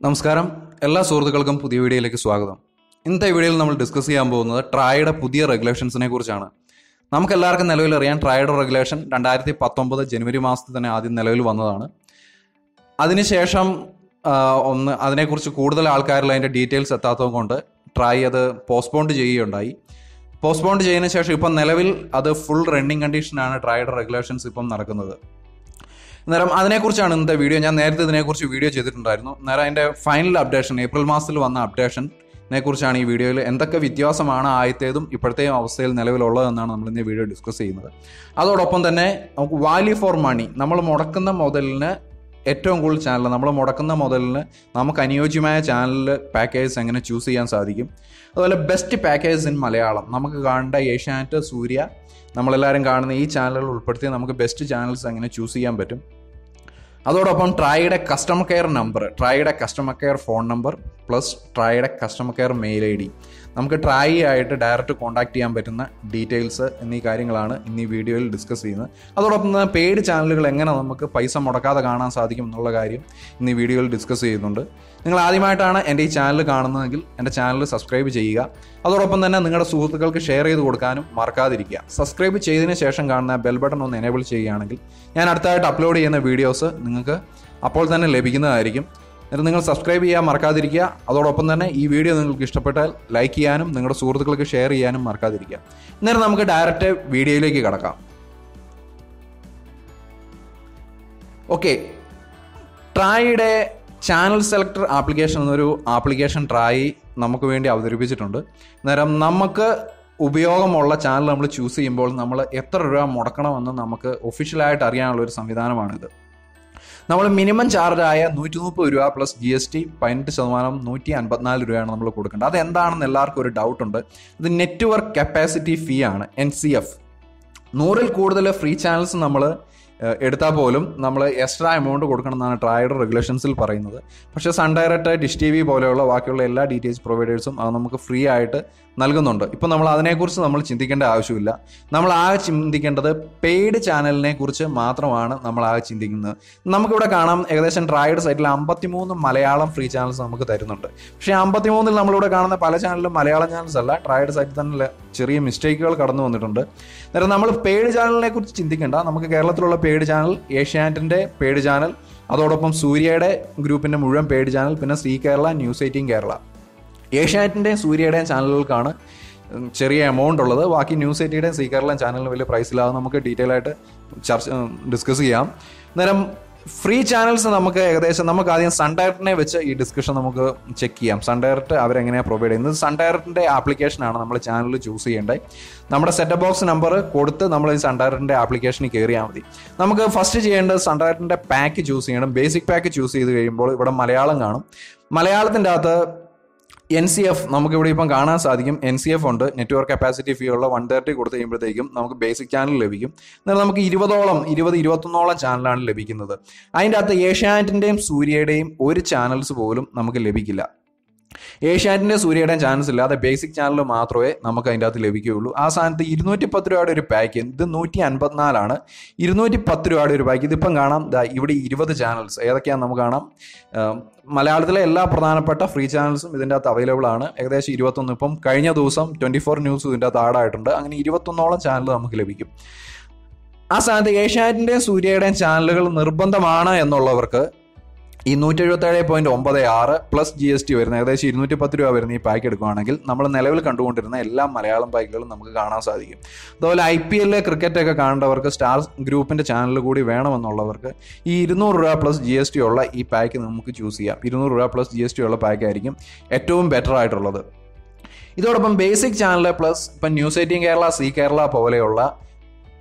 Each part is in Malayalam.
നമസ്കാരം, എല്ലാ സുഹൃത്തുക്കൾക്കും പുതിയ വീഡിയോയിലേക്ക് സ്വാഗതം. ഇന്നത്തെ വീഡിയോയിൽ നമ്മൾ ഡിസ്കസ് ചെയ്യാൻ പോകുന്നത് ട്രായുടെ പുതിയ റെഗുലേഷൻസിനെ കുറിച്ചാണ്. നമുക്കെല്ലാവർക്കും നിലവിൽ അറിയാം, ട്രായുടെ റെഗുലേഷൻ 2019 ജനുവരി മാസത്തിൽ തന്നെ ആദ്യം നിലവിൽ വന്നതാണ്. അതിനുശേഷം അതിനെക്കുറിച്ച് കൂടുതൽ ആൾക്കാരിൽ അതിൻ്റെ ഡീറ്റെയിൽസ് എത്താത്തത് കൊണ്ട് ട്രായ് അത് പോസ്റ്റ്പോണ്ട് ചെയ്യുകയുണ്ടായി. പോസ്റ്റ്പോണ്ട് ചെയ്തതിനു ശേഷം ഇപ്പം നിലവിൽ അത് ഫുൾ റണ്ണിങ് കണ്ടീഷനാണ് ട്രായുടെ റെഗുലേഷൻസ് ഇപ്പം നടക്കുന്നത്. അന്നേരം അതിനെക്കുറിച്ചാണ് ഇന്നത്തെ വീഡിയോ. ഞാൻ നേരത്തെ ഇതിനെക്കുറിച്ച് വീഡിയോ ചെയ്തിട്ടുണ്ടായിരുന്നു. അന്നേരം അതിൻ്റെ ഫൈനൽ അപ്ഡേഷൻ, ഏപ്രിൽ മാസത്തിൽ വന്ന അപ്ഡേഷനെ കുറിച്ചാണ് ഈ വീഡിയോയിൽ. എന്തൊക്കെ വ്യത്യാസമാണ് ആദ്യത്തേതും ഇപ്പോഴത്തെയും അവസ്ഥയിൽ നിലവിലുള്ളതെന്നാണ് നമ്മൾ ഇന്ന് വീഡിയോ ഡിസ്കസ് ചെയ്യുന്നത്. അതോടൊപ്പം തന്നെ നമുക്ക് വാല്യൂ ഫോർ മണി, നമ്മൾ മുടക്കുന്ന മുതലിന് ഏറ്റവും കൂടുതൽ ചാനൽ, നമ്മൾ മുടക്കുന്ന മുതലിന് നമുക്ക് അനുയോജ്യമായ ചാനൽ പാക്കേജസ് എങ്ങനെ ചൂസ് ചെയ്യാൻ സാധിക്കും. അതുപോലെ ബെസ്റ്റ് പാക്കേജസ് ഇൻ മലയാളം, നമുക്ക് കാണേണ്ട ഏഷ്യാനെറ്റ്, സൂര്യ, നമ്മളെല്ലാവരും കാണുന്ന ഈ ചാനലുകൾ ഉൾപ്പെടുത്തി നമുക്ക് ബെസ്റ്റ് ചാനൽസ് എങ്ങനെ ചൂസ് ചെയ്യാൻ പറ്റും. അതോടൊപ്പം ട്രായുടെ കസ്റ്റമർ കെയർ നമ്പർ, ട്രായുടെ customer care phone number plus ട്രായുടെ കസ്റ്റമർ കെയർ മെയിൽ ID, നമുക്ക് ട്രായി ആയിട്ട് ഡയറക്റ്റ് കോൺടാക്ട് ചെയ്യാൻ പറ്റുന്ന ഡീറ്റെയിൽസ് എന്നീ കാര്യങ്ങളാണ് ഇന്ന് ഈ വീഡിയോയിൽ ഡിസ്കസ് ചെയ്യുന്നത്. അതോടൊപ്പം തന്നെ പെയ്ഡ് ചാനലുകൾ എങ്ങനെ നമുക്ക് പൈസ മുടക്കാതെ കാണാൻ സാധിക്കും എന്നുള്ള കാര്യം ഇന്ന് ഈ വീഡിയോയിൽ ഡിസ്കസ് ചെയ്യുന്നുണ്ട്. നിങ്ങൾ ആദ്യമായിട്ടാണ് എൻ്റെ ഈ ചാനൽ കാണുന്നതെങ്കിൽ എൻ്റെ ചാനൽ സബ്സ്ക്രൈബ് ചെയ്യുക. അതോടൊപ്പം തന്നെ നിങ്ങളുടെ സുഹൃത്തുക്കൾക്ക് ഷെയർ ചെയ്ത് കൊടുക്കാനും മറക്കാതിരിക്കുക. സബ്സ്ക്രൈബ് ചെയ്തതിന് ശേഷം കാണുന്ന ബെൽ ബട്ടൺ ഒന്ന് എനേബിൾ ചെയ്യുകയാണെങ്കിൽ ഞാൻ അടുത്തായിട്ട് അപ്ലോഡ് ചെയ്യുന്ന വീഡിയോസ് നിങ്ങൾക്ക് അപ്പോൾ തന്നെ ലഭിക്കുന്നതായിരിക്കും. എന്നിട്ട് നിങ്ങൾ സബ്സ്ക്രൈബ് ചെയ്യാൻ മറക്കാതിരിക്കുക. അതോടൊപ്പം തന്നെ ഈ വീഡിയോ നിങ്ങൾക്ക് ഇഷ്ടപ്പെട്ടാൽ ലൈക്ക് ചെയ്യാനും നിങ്ങളുടെ സുഹൃത്തുക്കൾക്ക് ഷെയർ ചെയ്യാനും മറക്കാതിരിക്കുക. അന്നേരം നമുക്ക് ഡയറക്റ്റ് വീഡിയോയിലേക്ക് കടക്കാം. ഓക്കെ, ട്രായുടെ ചാനൽ സെലക്ടർ ആപ്ലിക്കേഷൻ എന്നൊരു ആപ്ലിക്കേഷൻ ട്രായി നമുക്ക് വേണ്ടി അവതരിപ്പിച്ചിട്ടുണ്ട്. അന്നേരം നമുക്ക് ഉപയോഗമുള്ള ചാനൽ നമ്മൾ ചൂസ് ചെയ്യുമ്പോൾ നമ്മൾ എത്ര രൂപ മുടക്കണമെന്ന് നമുക്ക് ഒഫീഷ്യലായിട്ട് അറിയാനുള്ള ഒരു സംവിധാനമാണിത്. നമ്മൾ മിനിമം ചാർജായ 130 രൂപ പ്ലസ് GST 18%, 154 രൂപയാണ് നമ്മൾ കൊടുക്കേണ്ടത്. അതെന്താണെന്ന് എല്ലാവർക്കും ഒരു ഡൗട്ടുണ്ട്. ഇത് നെറ്റ്വർക്ക് കപ്പാസിറ്റി ഫീ ആണ്, NCF. 100-ൽ കൂടുതൽ ഫ്രീ ചാനൽസ് നമ്മൾ എടുത്താൽ പോലും നമ്മൾ എക്സ്ട്രാ എമൗണ്ട് കൊടുക്കണമെന്നാണ് ട്രായുടെ റെഗുലേഷൻസിൽ പറയുന്നത്. പക്ഷേ സൺ ഡയറക്റ്റ്, ഡിഷ് TV പോലെയുള്ള ബാക്കിയുള്ള എല്ലാ DTH പ്രൊവൈഡേഴ്സും അത് നമുക്ക് ഫ്രീ ആയിട്ട് നൽകുന്നുണ്ട്. ഇപ്പം നമ്മൾ അതിനെക്കുറിച്ച് നമ്മൾ ചിന്തിക്കേണ്ട ആവശ്യമില്ല. നമ്മൾ ആകെ ചിന്തിക്കേണ്ടത് പെയ്ഡ് ചാനലിനെ കുറിച്ച് മാത്രമാണ് നമ്മൾ ആകെ ചിന്തിക്കുന്നത്. നമുക്കിവിടെ കാണാം, ഏകദേശം ട്രായുടെ സൈറ്റിൽ 53 മലയാളം ഫ്രീ ചാനൽസ് നമുക്ക് തരുന്നുണ്ട്. പക്ഷേ 53-ൽ നമ്മളിവിടെ കാണുന്ന പല ചാനലും മലയാളം ചാനൽസ് അല്ല. ട്രായുടെ സൈറ്റിൽ തന്നെ ചെറിയ മിസ്റ്റേക്കുകൾ കടന്നു വന്നിട്ടുണ്ട്. അന്നേരം നമ്മൾ പെയ്ഡ് ചാനലിനെ കുറിച്ച് ചിന്തിക്കേണ്ട. നമുക്ക് കേരളത്തിലുള്ള പെയ്ഡ് ചാനൽ, ഏഷ്യാനെറ്റിൻ്റെ പെയ്ഡ് ചാനൽ, അതോടൊപ്പം സൂര്യയുടെ ഗ്രൂപ്പിൻ്റെ മുഴുവൻ പെയ്ഡ് ചാനൽ, പിന്നെ സി കേരള, ന്യൂസ് 18 കേരള. ഏഷ്യാനെറ്റിൻ്റെയും സൂര്യയുടെയും ചാനലുകൾക്കാണ് ചെറിയ എമൗണ്ട് ഉള്ളത്. ബാക്കി ന്യൂസ് 18-ടെയും സി കേരളയും ചാനലിന് വലിയ പ്രൈസിലാകും. നമുക്ക് ഡീറ്റെയിൽ ആയിട്ട് ഡിസ്കസ് ചെയ്യാം. അന്നേരം ഫ്രീ ചാനൽസ് നമുക്ക് ഏകദേശം, നമുക്ക് ആദ്യം സൺ ഡയറക്റ്റിനെ വെച്ച് ഈ ഡിസ്കഷൻ നമുക്ക് ചെക്ക് ചെയ്യാം. സൺ ഡയറക്റ്റ് അവരെങ്ങനെയാണ് പ്രൊവൈഡ് ചെയ്യുന്നത്. സൺ ഡയറക്റ്റിൻ്റെ ആപ്ലിക്കേഷനാണ് നമ്മൾ ചാനൽ ചൂസ് ചെയ്യേണ്ടത്. നമ്മുടെ സെറ്റ് ബോക്സ് നമ്പർ കൊടുത്ത് നമ്മൾ ഈ സൺ ഡയറക്റ്റിൻ്റെ ആപ്ലിക്കേഷനിൽ കയറിയാൽ മതി. നമുക്ക് ഫസ്റ്റ് ചെയ്യേണ്ടത് സൺ ഡയറക്റ്റിൻ്റെ പാക്ക് ചൂസ് ചെയ്യണം. ബേസിക് പാക്ക് ചൂസ് ചെയ്ത് കഴിയുമ്പോൾ ഇവിടെ മലയാളം കാണും. മലയാളത്തിൻ്റെ അകത്ത് NCF നമുക്കിവിടെ ഇപ്പം കാണാൻ സാധിക്കും. NCF ഉണ്ട്, നെറ്റ്വർക്ക് കപ്പാസിറ്റി ഫീ ഉള്ള 130 കൊടുത്ത് കഴിയുമ്പോഴത്തേക്കും നമുക്ക് ബേസിക് ചാനൽ ലഭിക്കും. എന്നാൽ നമുക്ക് 21 ചാനലാണ് ലഭിക്കുന്നത്. അതിൻ്റെ അകത്ത് ഏഷ്യാനെറ്റിൻ്റെയും സൂര്യയുടെയും ഒരു ചാനൽസ് പോലും നമുക്ക് ലഭിക്കില്ല. ഏഷ്യാനെറ്റിൻ്റെ സൂര്യയുടെയും ചാനൽസ് ഇല്ലാതെ ബേസിക് ചാനൽ മാത്രമേ നമുക്ക് അതിൻ്റെ അകത്ത് ലഭിക്കുകയുള്ളൂ. ആ സ്ഥാനത്ത് 210 രൂപയുടെ ഒരു പാക്ക്, ഇത് 154 210 രൂപയുടെ ഒരു പാക്ക്. ഇതിപ്പം കാണാം, ഇവിടെ 20 ചാനൽസ് ഏതൊക്കെയാണെന്ന് നമുക്ക് കാണാം. മലയാളത്തിലെ എല്ലാ പ്രധാനപ്പെട്ട ഫ്രീ ചാനൽസും ഇതിൻ്റെ അകത്ത് അവൈലബിൾ ആണ്. ഏകദേശം 21. ഇപ്പം കഴിഞ്ഞ ദിവസം 24 ന്യൂസ് ഇതിൻ്റെ അകത്ത് ആഡായിട്ടുണ്ട്. അങ്ങനെ 21 ചാനൽ നമുക്ക് ലഭിക്കും. ആ സ്ഥാനത്ത് ഏഷ്യാനെറ്റിൻ്റെയും സൂര്യയുടെയും ചാനലുകൾ നിർബന്ധമാണ് എന്നുള്ളവർക്ക് ഈ 177.96 പ്ലസ് GST വരുന്ന ഏകദേശം 210 രൂപ വരുന്ന ഈ പാക്ക് എടുക്കുകയാണെങ്കിൽ നമ്മൾ നിലവിൽ കണ്ടുകൊണ്ടിരുന്ന എല്ലാ മലയാളം പാക്കുകളും നമുക്ക് കാണാൻ സാധിക്കും. അതുപോലെ IPL ക്രിക്കറ്റൊക്കെ കാണേണ്ടവർക്ക്, സ്റ്റാർ ഗ്രൂപ്പിൻ്റെ ചാനൽ കൂടി വേണമെന്നുള്ളവർക്ക് ഈ 200 രൂപ പ്ലസ് GST ഉള്ള ഈ പാക്ക് നമുക്ക് ചൂസ് ചെയ്യാം. 200 രൂപ പ്ലസ് GST ഉള്ള പാക്കായിരിക്കും ഏറ്റവും ബെറ്റർ ആയിട്ടുള്ളത്. ഇതോടൊപ്പം ബേസിക് ചാനൽ പ്ലസ് ഇപ്പം ന്യൂസ് 18 കേരള, സി കേരള പോലെയുള്ള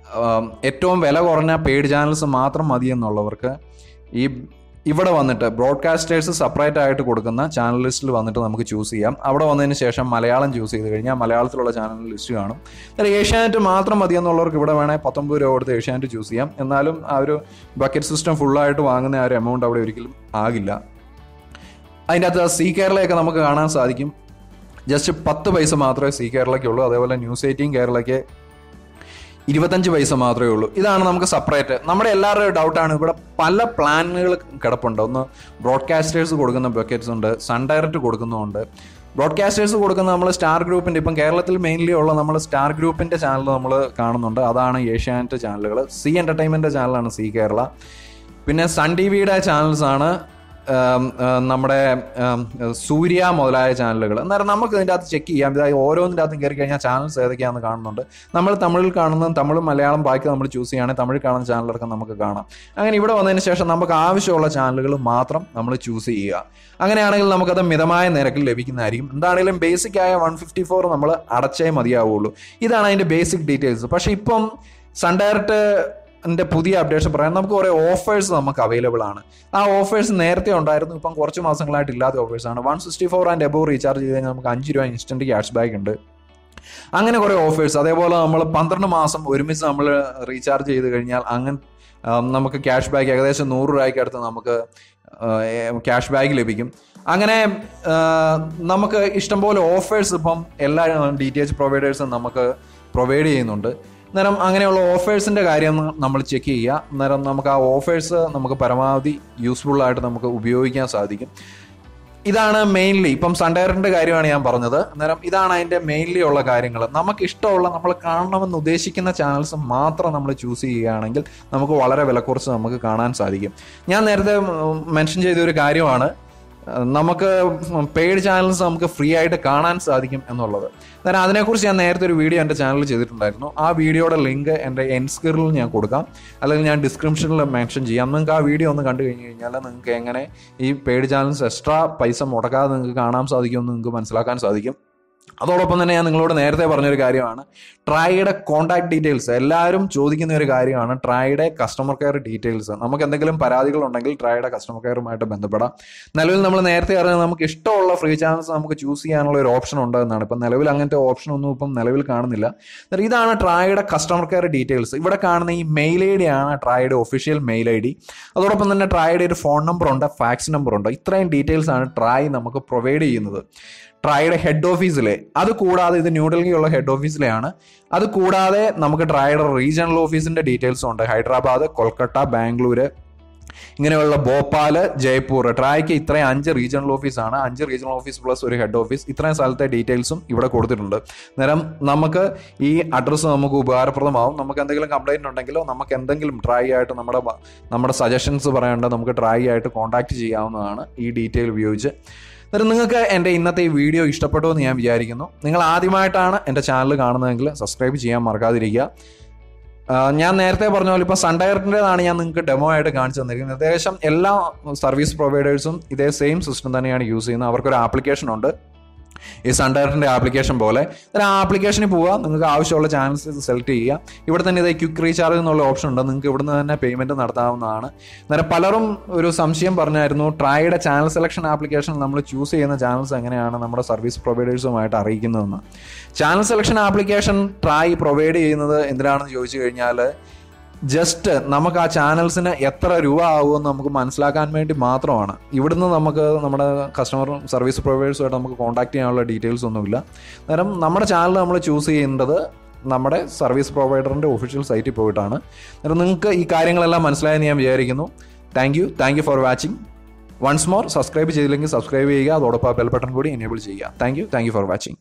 ഏറ്റവും വില കുറഞ്ഞ പെയ്ഡ് ചാനൽസ് മാത്രം മതി എന്നുള്ളവർക്ക് ഇവിടെ വന്നിട്ട് ബ്രോഡ്കാസ്റ്റേഴ്സ് സെപ്പറേറ്റ് ആയിട്ട് കൊടുക്കുന്ന ചാനൽ ലിസ്റ്റിൽ വന്നിട്ട് നമുക്ക് ചൂസ് ചെയ്യാം. അവിടെ വന്നതിന് ശേഷം മലയാളം ചൂസ് ചെയ്ത് കഴിഞ്ഞാൽ മലയാളത്തിലുള്ള ചാനൽ ലിസ്റ്റ് കാണും. എന്നാൽ ഏഷ്യാനെറ്റ് മാത്രം മതി എന്നുള്ളവർക്ക് ഇവിടെ വേണേൽ 19 രൂപ കൊടുത്ത് ഏഷ്യാനെറ്റ് ചൂസ് ചെയ്യാം. എന്നാലും ആ ഒരു ബക്കറ്റ് സിസ്റ്റം ഫുള്ളായിട്ട് വാങ്ങുന്ന ആ ഒരു എമൗണ്ട് അവിടെ ഒരിക്കലും ആകില്ല. അതിൻ്റെ അകത്ത് സി കേരളയൊക്കെ നമുക്ക് കാണാൻ സാധിക്കും. ജസ്റ്റ് 10 പൈസ മാത്രമേ സി കേരളയ്ക്കുള്ളൂ. അതേപോലെ ന്യൂസ് 18 കേരളയ്ക്ക് 25 പൈസ മാത്രമേ ഉള്ളൂ. ഇതാണ് നമുക്ക് സെപ്പറേറ്റ്. നമ്മുടെ എല്ലാവരുടെയും ഡൗട്ടാണ്, ഇവിടെ പല പ്ലാനുകൾ കിടപ്പുണ്ട്. ഒന്ന് ബ്രോഡ്കാസ്റ്റേഴ്സ് കൊടുക്കുന്ന ബക്കറ്റ്സ് ഉണ്ട്, സൺ ഡയറക്റ്റ് കൊടുക്കുന്നുണ്ട്. ബ്രോഡ്കാസ്റ്റേഴ്സ് കൊടുക്കുന്ന നമ്മൾ സ്റ്റാർ ഗ്രൂപ്പിൻ്റെ, ഇപ്പം കേരളത്തിൽ മെയിൻലി ഉള്ള നമ്മൾ സ്റ്റാർ ഗ്രൂപ്പിൻ്റെ ചാനൽ നമ്മൾ കാണുന്നുണ്ട്. അതാണ് ഏഷ്യാനെറ്റ് ചാനലുകൾ. സി എൻ്റർടൈൻമെൻറ്റ് ചാനലാണ് സി കേരള. പിന്നെ സൺ ടി വിയുടെ ചാനൽസാണ് നമ്മുടെ സൂര്യ മുതലായ ചാനലുകൾ. അന്നേരം നമുക്ക് ഇതിൻ്റെ അകത്ത് ചെക്ക് ചെയ്യാം. ഇതായത് ഓരോന്നിൻ്റെ അകത്തും കയറി കഴിഞ്ഞാൽ ചാനൽസ് ഏതൊക്കെയാണെന്ന് കാണുന്നുണ്ട്. നമ്മൾ തമിഴിൽ കാണുന്നതും തമിഴ് മലയാളം ബാക്കി നമ്മൾ ചൂസ് ചെയ്യുകയാണെങ്കിൽ തമിഴ് കാണുന്ന ചാനലൊക്കെ നമുക്ക് കാണാം. അങ്ങനെ ഇവിടെ വന്നതിന് ശേഷം നമുക്ക് ആവശ്യമുള്ള ചാനലുകൾ മാത്രം നമ്മൾ ചൂസ് ചെയ്യുക. അങ്ങനെയാണെങ്കിൽ നമുക്കത് മിതമായ നിരക്കിൽ ലഭിക്കുന്നതായിരിക്കും. എന്താണെങ്കിലും ബേസിക് ആയ 154 നമ്മൾ അടച്ചേ മതിയാവുള്ളൂ. ഇതാണ് അതിൻ്റെ ബേസിക് ഡീറ്റെയിൽസ്. പക്ഷേ ഇപ്പം സൺ ഡയറക്റ്റ് പുതിയ അപ്ഡേഷൻ പറയാൻ നമുക്ക് കുറേ ഓഫേഴ്സ് നമുക്ക് അവൈലബിൾ ആണ്. ആ ഓഫേഴ്സ് നേരത്തെ ഉണ്ടായിരുന്നു, ഇപ്പം കുറച്ച് മാസങ്ങളായിട്ട് ഇല്ലാത്ത ഓഫേഴ്സാണ്. 164 ആൻഡ് എബോവ് റീചാർജ് ചെയ്ത് കഴിഞ്ഞാൽ നമുക്ക് 5 രൂപ ഇൻസ്റ്റന്റ് ക്യാഷ് ബാക്ക് ഉണ്ട്. അങ്ങനെ കുറേ ഓഫേഴ്സ്. അതേപോലെ നമ്മൾ 12 മാസം ഒരുമിച്ച് നമ്മൾ റീചാർജ് ചെയ്ത് കഴിഞ്ഞാൽ അങ്ങനെ നമുക്ക് ക്യാഷ് ബാക്ക് ഏകദേശം 100 രൂപയ്ക്ക് അടുത്ത് നമുക്ക് ക്യാഷ് ബാക്ക് ലഭിക്കും. അങ്ങനെ നമുക്ക് ഇഷ്ടംപോലെ ഓഫേഴ്സ് ഇപ്പം എല്ലാ DTH പ്രൊവൈഡേഴ്സും നമുക്ക് പ്രൊവൈഡ് ചെയ്യുന്നുണ്ട്. അന്നേരം അങ്ങനെയുള്ള ഓഫേഴ്സിൻ്റെ കാര്യം നമ്മൾ ചെക്ക് ചെയ്യുക. അന്നേരം നമുക്ക് ആ ഓഫേഴ്സ് നമുക്ക് പരമാവധി യൂസ്ഫുള്ളായിട്ട് നമുക്ക് ഉപയോഗിക്കാൻ സാധിക്കും. ഇതാണ് മെയിൻലി ഇപ്പം സൺ ഡയറക്റ്റിൻ്റെ കാര്യമാണ് ഞാൻ പറഞ്ഞത്. അന്നേരം ഇതാണ് അതിൻ്റെ മെയിൻലി ഉള്ള കാര്യങ്ങൾ. നമുക്ക് ഇഷ്ടമുള്ള നമ്മൾ കാണണമെന്ന് ഉദ്ദേശിക്കുന്ന ചാനൽസ് മാത്രം നമ്മൾ ചൂസ് ചെയ്യുകയാണെങ്കിൽ നമുക്ക് വളരെ വില കുറച്ച് നമുക്ക് കാണാൻ സാധിക്കും. ഞാൻ നേരത്തെ മെൻഷൻ ചെയ്തൊരു കാര്യമാണ്, നമുക്ക് പെയ്ഡ് ചാനൽസ് നമുക്ക് ഫ്രീ ആയിട്ട് കാണാൻ സാധിക്കും എന്നുള്ളത്. അന്നേരം അതിനെക്കുറിച്ച് ഞാൻ നേരത്തെ ഒരു വീഡിയോ എൻ്റെ ചാനലിൽ ചെയ്തിട്ടുണ്ടായിരുന്നു. ആ വീഡിയോയുടെ ലിങ്ക് എൻ്റെ എൻഡ് സ്ക്രീനിൽ ഞാൻ കൊടുക്കാം, അല്ലെങ്കിൽ ഞാൻ ഡിസ്ക്രിപ്ഷനിൽ മെൻഷൻ ചെയ്യാം. നിങ്ങൾക്ക് ആ വീഡിയോ ഒന്ന് കണ്ടു കഴിഞ്ഞ് കഴിഞ്ഞാൽ നിങ്ങൾക്ക് എങ്ങനെ ഈ പെയ്ഡ് ചാനൽസ് എക്സ്ട്രാ പൈസ മുടക്കാതെ നിങ്ങൾക്ക് കാണാൻ സാധിക്കുമെന്ന് നിങ്ങൾക്ക് മനസ്സിലാക്കാൻ സാധിക്കും. അതോടൊപ്പം തന്നെ ഞാൻ നിങ്ങളോട് നേരത്തെ പറഞ്ഞൊരു കാര്യമാണ് ട്രായിയുടെ കോൺടാക്ട് ഡീറ്റെയിൽസ്. എല്ലാവരും ചോദിക്കുന്ന ഒരു കാര്യമാണ് ട്രായിയുടെ കസ്റ്റമർ കെയർ ഡീറ്റെയിൽസ്. നമുക്ക് എന്തെങ്കിലും പരാതികളുണ്ടെങ്കിൽ ട്രായിയുടെ കസ്റ്റമർ കെയറുമായിട്ട് ബന്ധപ്പെടാം. നിലവിൽ നമ്മൾ നേരത്തെ അറിയാം നമുക്ക് ഇഷ്ടമുള്ള ഫ്രീ ചാനൽസ് നമുക്ക് ചൂസ് ചെയ്യാനുള്ള ഒരു ഓപ്ഷൻ ഉണ്ട് എന്നാണ്. ഇപ്പം നിലവിൽ അങ്ങനത്തെ ഓപ്ഷൻ ഒന്നും ഇപ്പം നിലവിൽ കാണുന്നില്ല. ഇതാണ് ട്രായിയുടെ കസ്റ്റമർ കെയർ ഡീറ്റെയിൽസ്. ഇവിടെ കാണുന്ന ഈ മെയിൽ ഐ ഡി ആണ് ട്രായിയുടെ ഒഫീഷ്യൽ മെയിൽ ഐ ഡി. അതോടൊപ്പം തന്നെ ട്രായിയുടെ ഒരു ഫോൺ നമ്പർ ഉണ്ട്, ഫാക്സ് നമ്പർ ഉണ്ട്. ഇത്രയും ഡീറ്റെയിൽസ് ആണ് ട്രായ് നമുക്ക് പ്രൊവൈഡ് ചെയ്യുന്നത്. ട്രായിയുടെ ഹെഡ് ഓഫീസിലെ, അത് കൂടാതെ ഇത് ന്യൂഡൽഹിയുള്ള ഹെഡ് ഓഫീസിലെയാണ്. അത് കൂടാതെ നമുക്ക് ട്രായിയുടെ റീജിയണൽ ഓഫീസിന്റെ ഡീറ്റെയിൽസും ഉണ്ട്. ഹൈദരാബാദ്, കൊൽക്കത്ത, ബാംഗ്ലൂര്, ഇങ്ങനെയുള്ള ഭോപ്പാല്, ജയ്പൂർ. ട്രായ്ക്ക് ഇത്രയും 5 റീജിയണൽ ഓഫീസാണ്. 5 റീജിയണൽ ഓഫീസ് പ്ലസ് ഒരു ഹെഡ് ഓഫീസ്. ഇത്രയും സ്ഥലത്തെ ഡീറ്റെയിൽസും ഇവിടെ കൊടുത്തിട്ടുണ്ട്. അന്നേരം നമുക്ക് ഈ അഡ്രസ്സ് നമുക്ക് ഉപകാരപ്രദമാവും. നമുക്ക് എന്തെങ്കിലും കംപ്ലൈൻറ്റ് ഉണ്ടെങ്കിലോ നമുക്ക് എന്തെങ്കിലും ട്രായ് ആയിട്ട് നമ്മുടെ സജഷൻസ് പറയേണ്ടത് നമുക്ക് ട്രായ് ആയിട്ട് കോൺടാക്ട് ചെയ്യാവുന്നതാണ് ഈ ഡീറ്റെയിൽ ഉപയോഗിച്ച്. അന്നേരം നിങ്ങൾക്ക് എൻ്റെ ഇന്നത്തെ ഈ വീഡിയോ ഇഷ്ടപ്പെട്ടു എന്ന് ഞാൻ വിചാരിക്കുന്നു. നിങ്ങൾ ആദ്യമായിട്ടാണ് എൻ്റെ ചാനൽ കാണുന്നതെങ്കിൽ സബ്സ്ക്രൈബ് ചെയ്യാൻ മറക്കാതിരിക്കുക. ഞാൻ നേരത്തെ പറഞ്ഞ പോലെ ഇപ്പോൾ സൺ ഡയറക്റ്റിൻ്റെതാണ് ഞാൻ നിങ്ങൾക്ക് ഡെമോ ആയിട്ട് കാണിച്ചു തന്നിരിക്കുന്നത്. ഏകദേശം എല്ലാ സർവീസ് പ്രൊവൈഡേഴ്സും ഇതേ സെയിം സിസ്റ്റം തന്നെയാണ് യൂസ് ചെയ്യുന്നത്. അവർക്കൊരു ആപ്ലിക്കേഷൻ ഉണ്ട്, ഈ സൺ ഡയറക്റ്റിൻ്റെ ആപ്ലിക്കേഷൻ പോലെ. ആ ആപ്ലിക്കേഷനിൽ പോവുക, നിങ്ങൾക്ക് ആവശ്യമുള്ള ചാനൽസ് സെലക്ട് ചെയ്യുക. ഇവിടെ തന്നെ ഇതേ ക്വിക്ക് റീചാർജ് എന്നുള്ള ഓപ്ഷൻ ഉണ്ട്, നിങ്ങൾക്ക് ഇവിടുന്ന് തന്നെ പേയ്മെൻറ്റ് നടത്താവുന്നതാണ്. അന്നേരം പലരും ഒരു സംശയം പറഞ്ഞായിരുന്നു ട്രായിയുടെ ചാനൽ സെലക്ഷൻ ആപ്ലിക്കേഷൻ നമ്മൾ ചൂസ് ചെയ്യുന്ന ചാനൽസ് എങ്ങനെയാണ് നമ്മുടെ സർവീസ് പ്രൊവൈഡേഴ്സുമായിട്ട് അറിയിക്കുന്നതെന്ന്. Channel selection application TRAI provide ചെയ്യുന്നത് എന്തിനാണെന്ന് ചോദിച്ചു കഴിഞ്ഞാൽ ജസ്റ്റ് നമുക്ക് ആ ചാനൽസിന് എത്ര രൂപ ആകുമെന്ന് നമുക്ക് മനസ്സിലാക്കാൻ വേണ്ടി മാത്രമാണ്. ഇവിടുന്ന് നമുക്ക് നമ്മുടെ കസ്റ്റമർ സർവീസ് പ്രൊവൈഡേഴ്സുമായിട്ട് നമുക്ക് കോൺടാക്ട് ചെയ്യാനുള്ള ഡീറ്റെയിൽസ് ഒന്നുമില്ല. അന്നേരം നമ്മുടെ ചാനൽ നമ്മൾ ചൂസ് ചെയ്യേണ്ടത് നമ്മുടെ സർവീസ് പ്രൊവൈഡറിൻ്റെ ഒഫീഷ്യൽ സൈറ്റിൽ പോയിട്ടാണ്. അന്നേരം നിങ്ങൾക്ക് ഈ കാര്യങ്ങളെല്ലാം മനസ്സിലായെന്ന് ഞാൻ വിചാരിക്കുന്നു. Thank you for watching. Once more, subscribe ചെയ്തില്ലെങ്കിൽ സബ്സ്ക്രൈബ് ചെയ്യുക. അതോടൊപ്പം ബെൽ ബട്ടൺ കൂടി എനേബിൾ ചെയ്യുക. Thank you for watching.